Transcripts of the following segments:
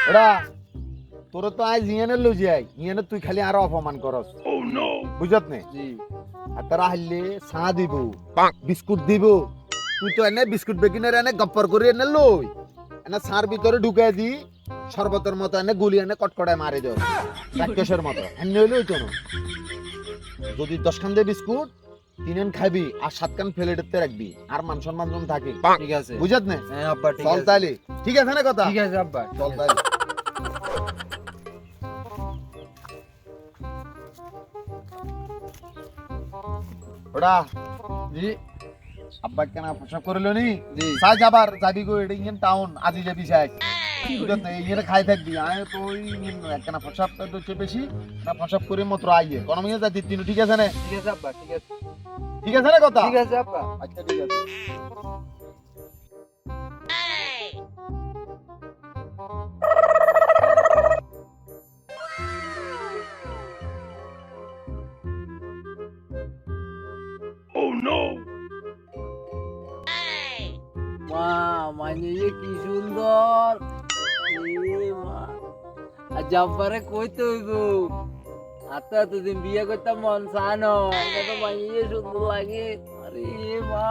ওরা তোর তো আজ ইয়ানে লই যাই ইয়ানে তুই খালি আরো অপমান করস বুঝত নে জি আর তারা হাইলে চা দিব বিস্কুট দিব তুই তো এনে বিস্কুট বেকিনের এনে গপ্পর করে এনে লই এনে চার ভিতরে ঢুকাই দি শরবতের মতো এনে গুলি এনে কটকটায় মারি দেয় রাক্ষসের মতো এনে হইলে হইতো না যদি 10 খান দে বিস্কুট 3 খাবি আর 7 খান প্লেটেতে রাখবি আর মান সম্মান জন থাকে ঠিক আছে বুঝত নে হ্যাঁ আব্বা ঠিক চল আছে তাইলে ঠিক আছে না কথা ঠিক আছে আব্বা চল তাইলে ওরা জি আব্বা কেন প্রসাব করিল নি জি সাই যাবার যাবি গো এটা ইঞ্জিন টাউন আজি যাবি সাই বুঝত নে ইয়ে খাই থাকবি আয় তো কেন প্রসাব তো হচ্ছে বেশি না প্রসাব করে মাত্র আইয়ে কোন মিয়া যাতি তিন ঠিক আছে না ঠিক আছে আব্বা ঠিক আছে ঠিক আছে না কথা ঠিক আছে আব্বা আচ্ছা ঠিক আছে মা মানে কি সুন্দর এ মা আর জাব্বারে কইতে হইব আত্মা এতদিন বিয়ে করতাম মন চানো এটা তো মাইয়ে সুন্দর লাগে আরে মা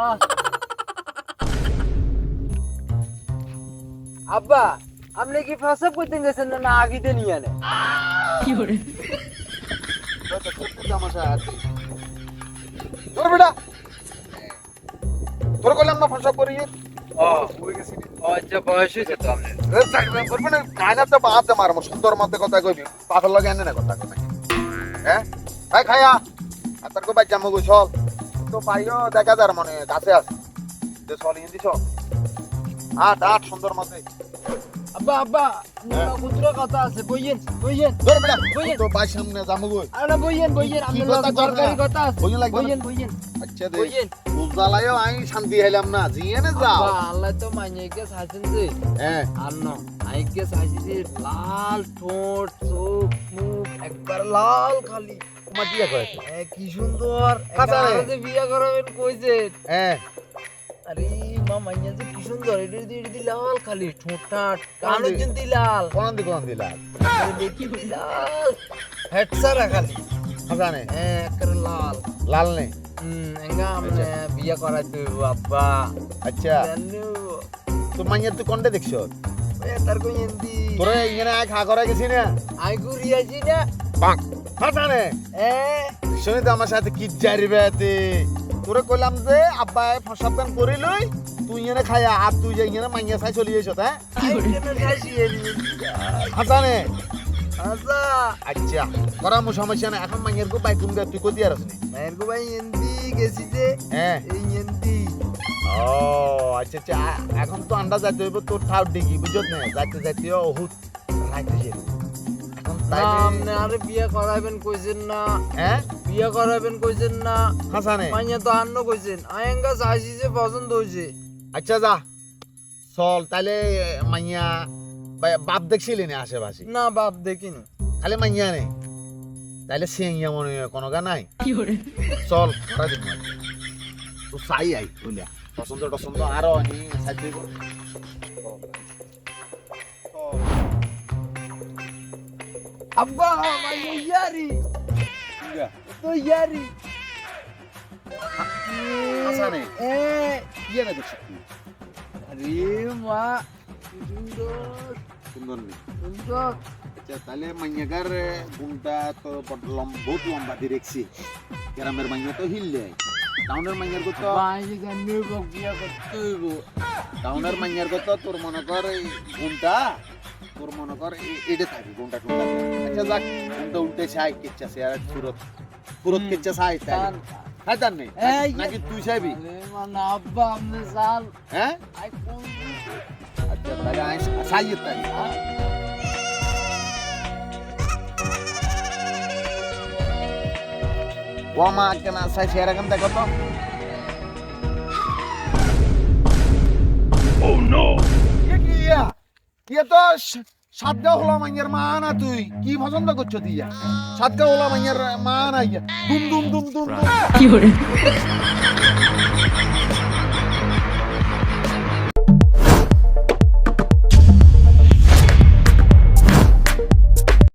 আব্বা আপনি কি প্রসাব করতে গেছেন না আগিতে নিয়ে আনে তোর বেটা তোর কইলাম না প্রসাব করি আচ্ছা বয়স হয়েছে তো আপনার কায়না তো বাতে মারমো সুন্দর মধ্যে কথা কইবি পাথর লগে আনে না কথা কই হ্যাঁ ভাই খায়া আর তোর কো বাই জামু গো চল তো পাইও দেখা যার মনে কাছে আছে যে চল ইন্দি চল আট সুন্দর মধ্যে আব্বা আব্বা কুতরা কথা আছে বইয়েন বইয়েন তোর বেটা বইয়েন। তো বাই সামনে জামু গো আরে বইয়েন বইয়েন কি আপনার কথা কর না? দরকারি কথা আছে বইয়েন লাগবে না? বইয়েন বইয়েন আচ্ছা দে বইয়েন বুঝালায়ও আই শান্তি হইলাম না জিয়েনে যাও আব্বা আল্লাহ তো মাইয়াকে সাজেন যে হ্যাঁ আর না আইকে সাজিছে লাল ঠোঁট চোখ মুখ একবার লাল খালি তোমার কি কইছে কি সুন্দর কাঁচা রে। যে বিয়া করাবেন কইছে হ্যাঁ আরে মা মাইয়া যে কি সুন্দর এটি লাল খালি ঠোঁটটা কানো কিন্তু লাল কোন দিলা আরে দেখি লাল হেডসারা খালি হাসানে একবার লাল লাল নেই এঙ্গা আমনে বিয়া করাই দেব আব্বা আচ্ছা জানো তো মাইয়া তুই কোনটা দেখছ এ তার কই এন্দি তোরে ইങ്ങനെ আয় খা করা গেছি না আই গুরিয়াছি না হাসানে এ শুনি তো আমার সাথে কি যাইবে তে তোরে কইলাম যে আব্বাই ফসাবগান করি লই তুই ইങ്ങനെ খায়া আর তুই যে ইങ്ങനെ মাইয়া চাই চলি যাইছ হ্যাঁ আই কেন খাইছি হাসানে আচ্ছা আচ্ছা করা মু সমস্যা না এখন মাইয়ার গো বাইকুম দে তুই কতি আর আসনি মায়ের গো ভাই এন্দি গেছি যে হ্যাঁ এই এন্দি ও আচ্ছা আচ্ছা এখন তো আন্ডা যাইতে হইব তোর ঠাউ ডিগি বুঝত না যাইতে যাইতে বহুত রাইতে যাইব এখন তাই আপনি আরে বিয়া করাবেন কইছেন না হ্যাঁ বিয়া করাবেন কইছেন না হাসানে মাইয়া তো আন্ন কইছেন আয়েঙ্গা চাইছি যে পছন্দ হইছে আচ্ছা যা চল তাহলে মাইয়া বাপ দেখছিলি না আশেপাশে না বাপ দেখিনি খালি মাইয়া নেই তাহলে সিঙ্গিয়া মনে হয় কোনো গা নাই চল করা দিন তো চাই আই বুঝলা পছন্দ টছন্দ আরো নি সাইড দিব আব্বা মাইয়া ইয়ারি তো ইয়ারি হাসানে এ ইয়ে না দেখছি আরে মা কি সুন্দর সুন্দর নেই সুন্দর আচ্ছা তাহলে মাইয়াগার গুণটা তো বহুত লম্বা দিয়ে দেখছি গ্রামের মাইয়া তো হিললে টাউনের মাইয়ার কত বাইরে গান্নে বিয়া করতে হইব টাউনের মাইয়ার কত তোর মনে কর এই গুণটা তোর মনে কর এটা থাকি গুণটা টুনটা আচ্ছা যাক গুণটা উল্টে চাই কেচ্ছা সে আর পুরত কেচ্ছা চাই তাই তাই তার নেই এই নাকি তুই চাইবি আরে মানে আব্বা আপনি চাল হ্যাঁ আই কোন আচ্ছা তাহলে আই চাই তাই ও মা কেন চাই সেরকম দেখো তো ইয়ে তো সাতগা হলা মাইয়ার মা না তুই কি পছন্দ করছো তুই সাতগা হলা মাইয়ার মা না ইয়া দুম দুম দুম দুম দুম কি